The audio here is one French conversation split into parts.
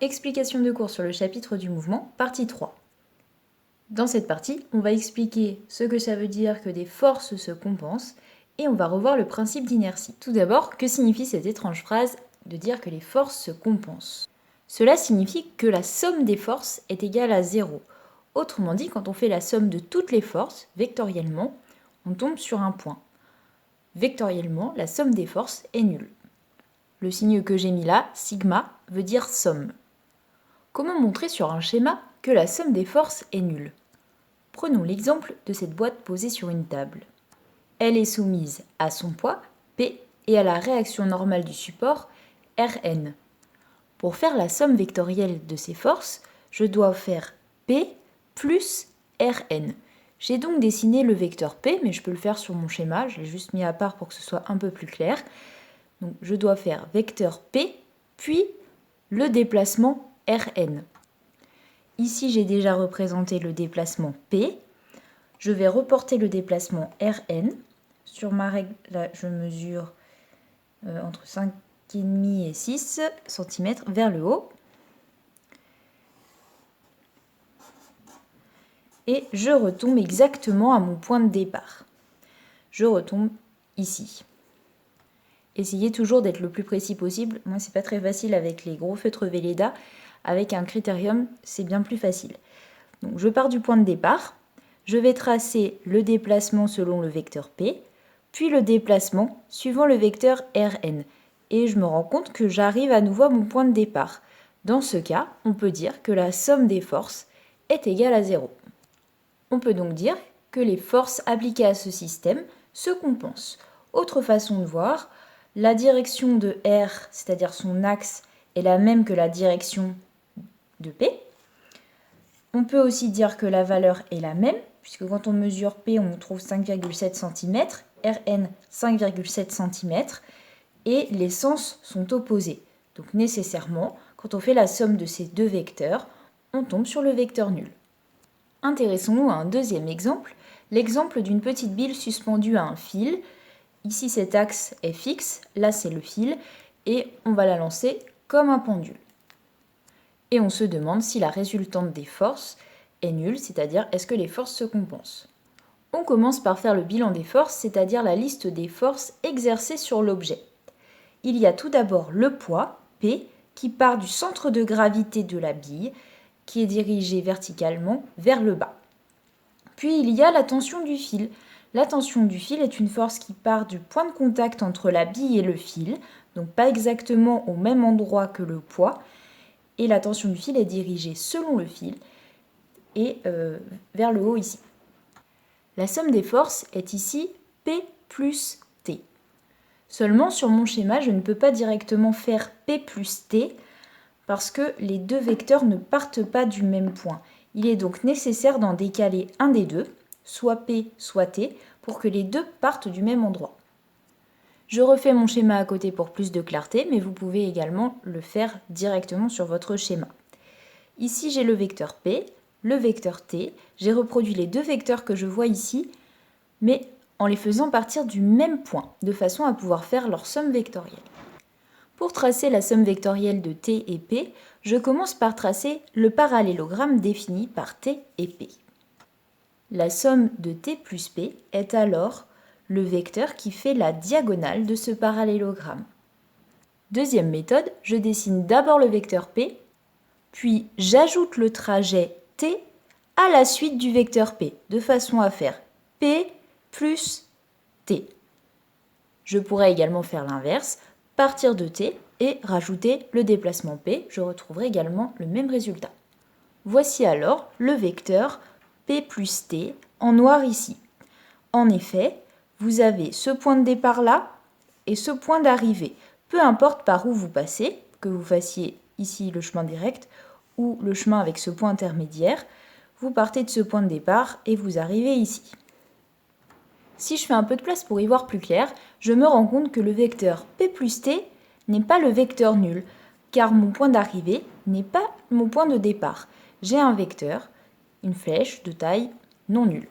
Explication de cours sur le chapitre du mouvement, partie 3. Dans cette partie, on va expliquer ce que ça veut dire que des forces se compensent et on va revoir le principe d'inertie. Tout d'abord, que signifie cette étrange phrase de dire que les forces se compensent? Cela signifie que la somme des forces est égale à 0. Autrement dit, quand on fait la somme de toutes les forces, vectoriellement, on tombe sur un point. Vectoriellement, la somme des forces est nulle. Le signe que j'ai mis là, sigma, veut dire somme. Comment montrer sur un schéma que la somme des forces est nulle? Prenons l'exemple de cette boîte posée sur une table. Elle est soumise à son poids, P, et à la réaction normale du support, Rn. Pour faire la somme vectorielle de ces forces, je dois faire P plus Rn. J'ai donc dessiné le vecteur P, mais je peux le faire sur mon schéma, je l'ai juste mis à part pour que ce soit un peu plus clair. Donc je dois faire vecteur P, puis le déplacement Rn. Ici, j'ai déjà représenté le déplacement P. Je vais reporter le déplacement Rn. Sur ma règle, là, je mesure entre 5,5 et 6 cm vers le haut. Et je retombe exactement à mon point de départ. Je retombe ici. Essayez toujours d'être le plus précis possible. Moi, c'est pas très facile avec les gros feutres Velleda. Avec un critérium, c'est bien plus facile. Donc, je pars du point de départ. Je vais tracer le déplacement selon le vecteur P, puis le déplacement suivant le vecteur Rn. Et je me rends compte que j'arrive à nouveau à mon point de départ. Dans ce cas, on peut dire que la somme des forces est égale à 0. On peut donc dire que les forces appliquées à ce système se compensent. Autre façon de voir, la direction de R, c'est-à-dire son axe, est la même que la direction de P. On peut aussi dire que la valeur est la même, puisque quand on mesure P, on trouve 5,7 cm, Rn 5,7 cm, et les sens sont opposés. Donc nécessairement, quand on fait la somme de ces deux vecteurs, on tombe sur le vecteur nul. Intéressons-nous à un deuxième exemple, l'exemple d'une petite bille suspendue à un fil. Ici cet axe est fixe, là c'est le fil, et on va la lancer comme un pendule. Et on se demande si la résultante des forces est nulle, c'est-à-dire est-ce que les forces se compensent. On commence par faire le bilan des forces, c'est-à-dire la liste des forces exercées sur l'objet. Il y a tout d'abord le poids, P, qui part du centre de gravité de la bille, qui est dirigé verticalement vers le bas. Puis il y a la tension du fil. La tension du fil est une force qui part du point de contact entre la bille et le fil, donc pas exactement au même endroit que le poids, et la tension du fil est dirigée selon le fil et vers le haut ici. La somme des forces est ici P plus T. Seulement sur mon schéma, je ne peux pas directement faire P plus T parce que les deux vecteurs ne partent pas du même point. Il est donc nécessaire d'en décaler un des deux, soit P, soit T, pour que les deux partent du même endroit. Je refais mon schéma à côté pour plus de clarté, mais vous pouvez également le faire directement sur votre schéma. Ici, j'ai le vecteur P, le vecteur T. J'ai reproduit les deux vecteurs que je vois ici, mais en les faisant partir du même point, de façon à pouvoir faire leur somme vectorielle. Pour tracer la somme vectorielle de T et P, je commence par tracer le parallélogramme défini par T et P. La somme de T plus P est alors le vecteur qui fait la diagonale de ce parallélogramme. Deuxième méthode, je dessine d'abord le vecteur P, puis j'ajoute le trajet T à la suite du vecteur P, de façon à faire P plus T. Je pourrais également faire l'inverse, partir de T et rajouter le déplacement P, je retrouverai également le même résultat. Voici alors le vecteur P plus T en noir ici. En effet, vous avez ce point de départ là et ce point d'arrivée. Peu importe par où vous passez, que vous fassiez ici le chemin direct ou le chemin avec ce point intermédiaire, vous partez de ce point de départ et vous arrivez ici. Si je fais un peu de place pour y voir plus clair, je me rends compte que le vecteur P plus T n'est pas le vecteur nul, car mon point d'arrivée n'est pas mon point de départ. J'ai un vecteur, une flèche de taille non nulle.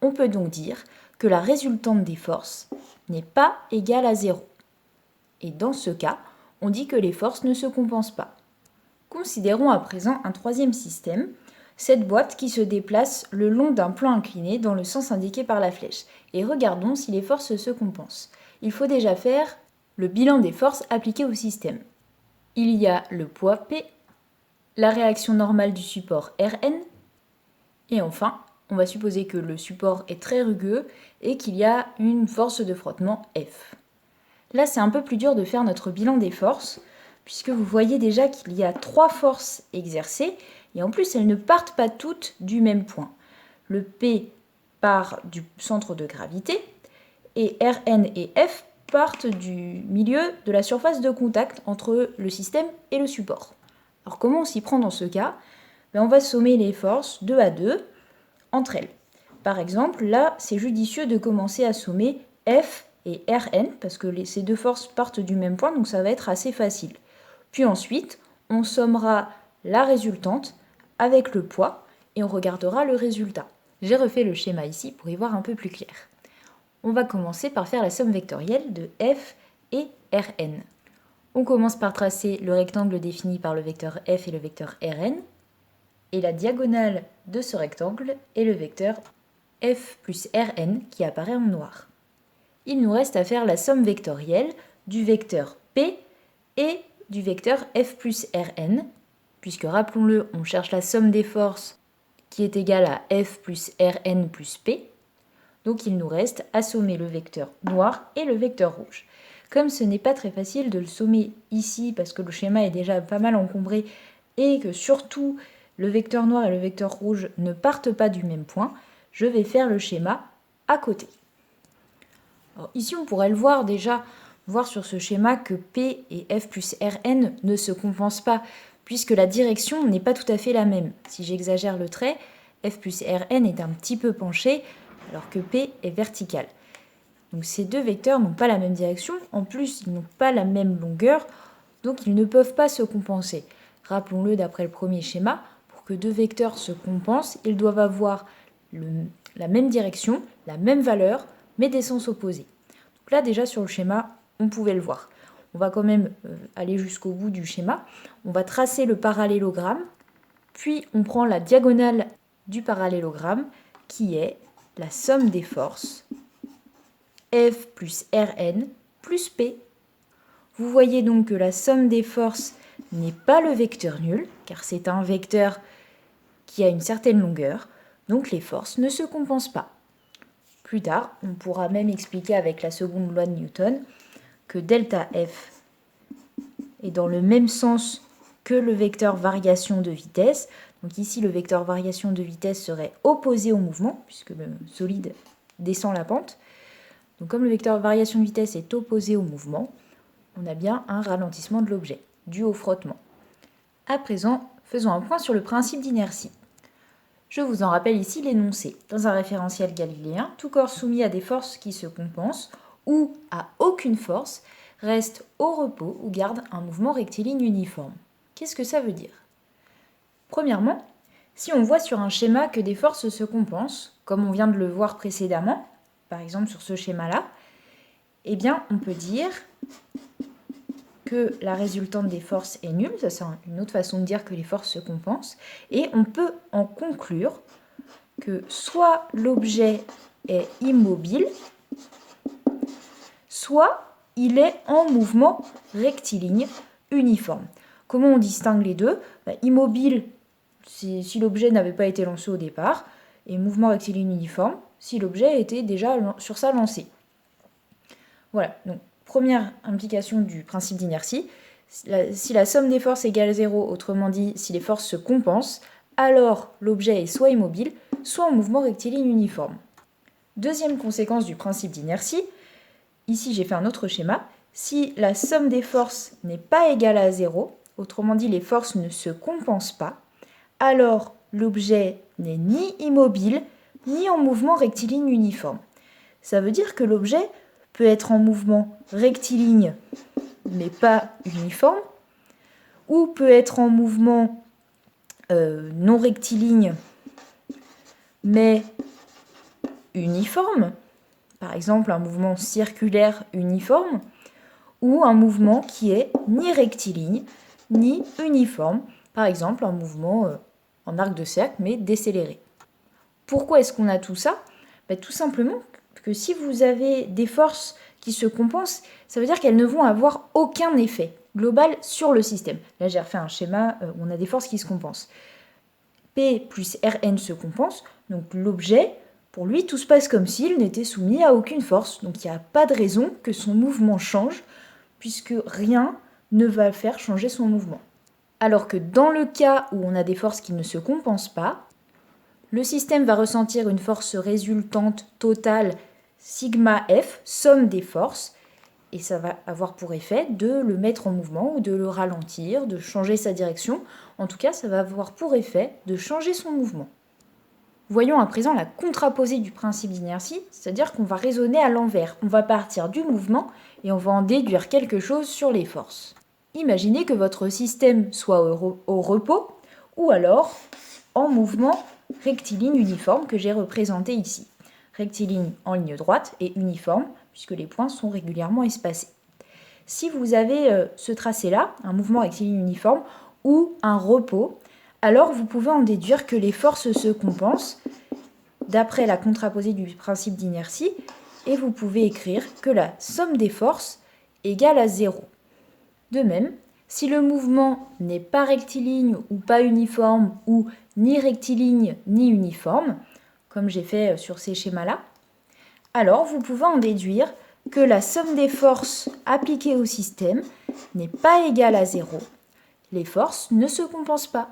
On peut donc dire que la résultante des forces n'est pas égale à 0. Et dans ce cas, on dit que les forces ne se compensent pas. Considérons à présent un troisième système, cette boîte qui se déplace le long d'un plan incliné dans le sens indiqué par la flèche. Et regardons si les forces se compensent. Il faut déjà faire le bilan des forces appliquées au système. Il y a le poids P, la réaction normale du support Rn, et enfin, on va supposer que le support est très rugueux et qu'il y a une force de frottement F. Là, c'est un peu plus dur de faire notre bilan des forces, puisque vous voyez déjà qu'il y a 3 forces exercées, et en plus, elles ne partent pas toutes du même point. Le P part du centre de gravité, et Rn et F partent du milieu de la surface de contact entre le système et le support. Alors comment on s'y prend dans ce cas ? On va sommer les forces 2 à 2 entre elles. Par exemple, là, c'est judicieux de commencer à sommer F et Rn, parce que ces deux forces partent du même point, donc ça va être assez facile. Puis ensuite, on sommera la résultante avec le poids, et on regardera le résultat. J'ai refait le schéma ici pour y voir un peu plus clair. On va commencer par faire la somme vectorielle de F et Rn. On commence par tracer le rectangle défini par le vecteur F et le vecteur Rn, et la diagonale de ce rectangle est le vecteur F plus Rn qui apparaît en noir. Il nous reste à faire la somme vectorielle du vecteur P et du vecteur F plus Rn, puisque rappelons-le, on cherche la somme des forces qui est égale à F plus Rn plus P. Donc il nous reste à sommer le vecteur noir et le vecteur rouge. Comme ce n'est pas très facile de le sommer ici parce que le schéma est déjà pas mal encombré et que surtout le vecteur noir et le vecteur rouge ne partent pas du même point, je vais faire le schéma à côté. Alors ici on pourrait le voir déjà, voir sur ce schéma que P et F plus Rn ne se compensent pas puisque la direction n'est pas tout à fait la même. Si j'exagère le trait, F plus Rn est un petit peu penché alors que P est vertical. Donc ces deux vecteurs n'ont pas la même direction, en plus ils n'ont pas la même longueur, donc ils ne peuvent pas se compenser. Rappelons-le d'après le premier schéma, pour que deux vecteurs se compensent, ils doivent avoir la même direction, la même valeur, mais des sens opposés. Donc là déjà sur le schéma, on pouvait le voir. On va quand même aller jusqu'au bout du schéma. On va tracer le parallélogramme, puis on prend la diagonale du parallélogramme qui est la somme des forces F plus Rn plus P. Vous voyez donc que la somme des forces n'est pas le vecteur nul, car c'est un vecteur qui a une certaine longueur, donc les forces ne se compensent pas. Plus tard, on pourra même expliquer avec la seconde loi de Newton que delta F est dans le même sens que le vecteur variation de vitesse. Donc ici, le vecteur variation de vitesse serait opposé au mouvement, puisque le solide descend la pente. Donc comme le vecteur variation de vitesse est opposé au mouvement, on a bien un ralentissement de l'objet, dû au frottement. À présent, faisons un point sur le principe d'inertie. Je vous en rappelle ici l'énoncé. Dans un référentiel galiléen, tout corps soumis à des forces qui se compensent ou à aucune force reste au repos ou garde un mouvement rectiligne uniforme. Qu'est-ce que ça veut dire ? Premièrement, si on voit sur un schéma que des forces se compensent, comme on vient de le voir précédemment, par exemple sur ce schéma-là, eh bien on peut dire que la résultante des forces est nulle, ça c'est une autre façon de dire que les forces se compensent, et on peut en conclure que soit l'objet est immobile, soit il est en mouvement rectiligne uniforme. Comment on distingue les deux ? Immobile, si l'objet n'avait pas été lancé au départ, et mouvement rectiligne uniforme, si l'objet était déjà sur sa lancée. Voilà, donc première implication du principe d'inertie, si la somme des forces égale 0, autrement dit, si les forces se compensent, alors l'objet est soit immobile, soit en mouvement rectiligne uniforme. Deuxième conséquence du principe d'inertie, ici j'ai fait un autre schéma, si la somme des forces n'est pas égale à 0, autrement dit les forces ne se compensent pas, alors l'objet n'est ni immobile, ni en mouvement rectiligne uniforme. Ça veut dire que l'objet peut être en mouvement rectiligne, mais pas uniforme, ou peut être en mouvement non rectiligne, mais uniforme, par exemple un mouvement circulaire uniforme, ou un mouvement qui est ni rectiligne, ni uniforme, par exemple un mouvement en arc de cercle mais décéléré. Pourquoi est-ce qu'on a tout ça? Tout simplement que si vous avez des forces qui se compensent, ça veut dire qu'elles ne vont avoir aucun effet global sur le système. Là, j'ai refait un schéma où on a des forces qui se compensent. P plus Rn se compense, donc l'objet, pour lui, tout se passe comme s'il n'était soumis à aucune force. Donc il n'y a pas de raison que son mouvement change, puisque rien ne va faire changer son mouvement. Alors que dans le cas où on a des forces qui ne se compensent pas, le système va ressentir une force résultante totale sigma F, somme des forces, et ça va avoir pour effet de le mettre en mouvement ou de le ralentir, de changer sa direction. En tout cas, ça va avoir pour effet de changer son mouvement. Voyons à présent la contraposée du principe d'inertie, c'est-à-dire qu'on va raisonner à l'envers. On va partir du mouvement et on va en déduire quelque chose sur les forces. Imaginez que votre système soit au repos ou alors en mouvement rectiligne uniforme que j'ai représenté ici. Rectiligne en ligne droite et uniforme puisque les points sont régulièrement espacés. Si vous avez ce tracé-là, un mouvement rectiligne uniforme ou un repos, alors vous pouvez en déduire que les forces se compensent d'après la contraposée du principe d'inertie et vous pouvez écrire que la somme des forces égale à 0. De même, si le mouvement n'est pas rectiligne ou pas uniforme ou ni rectiligne ni uniforme, comme j'ai fait sur ces schémas-là, alors vous pouvez en déduire que la somme des forces appliquées au système n'est pas égale à 0. Les forces ne se compensent pas.